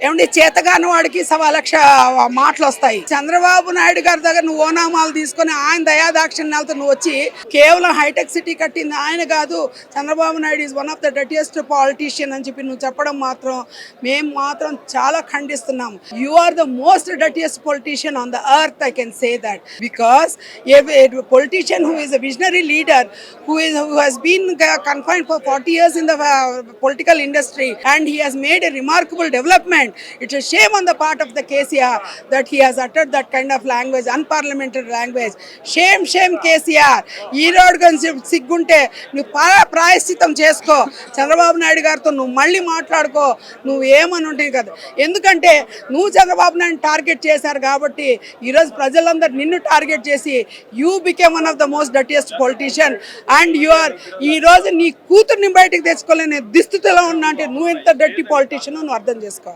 ఏమండి చేతగాని వాడికి 1,00,000 మాటలు వస్తాయి. చంద్రబాబు నాయుడు గారి దగ్గర నువ్వు ఓనామాలు తీసుకొని ఆయన దయాదాక్షిణ్యాలతో నువ్వు వచ్చి కేవలం హైటెక్ సిటీ కట్టింది ఆయన కాదు, Chandrababu Naidu is one of the dirtiest politician అని చెప్పి నువ్వు చెప్పడం మాత్రం మేము మాత్రం చాలా ఖండిస్తున్నాము. You are the most dirtiest politician on the earth, I can say that, because a politician who is a visionary leader who has been confined for 40 years in the political industry and he has made a remarkable development. It's a shame on the part of the KCR that he has uttered that kind of language, unparliamentary language. Shame KCR. ఈ road గురించి సిగ్గుంటే నువ్వు ప్రాయశ్చితం చేసుకో, చంద్రబాబు నాయుడు గారితో నువ్వు మళ్ళీ మాట్లాడుకో, నువ్వు ఏమని ఉంటుంది కదా. ఎందుకంటే నువ్వు చంద్రబాబు నాయుడు టార్గెట్ చేశారు కాబట్టి ఈరోజు ప్రజలందరూ నిన్ను టార్గెట్ చేసి you became one of the most dirtiest politician and you are ఈ రోజు నీ కూతుర్ని బయటకు తెచ్చుకోలేని దుస్థితిలో ఉన్నా అంటే నువ్వు ఎంత డర్టీ పొలిటీషియన్ నువ్వు అర్థం చేసుకోవాలి.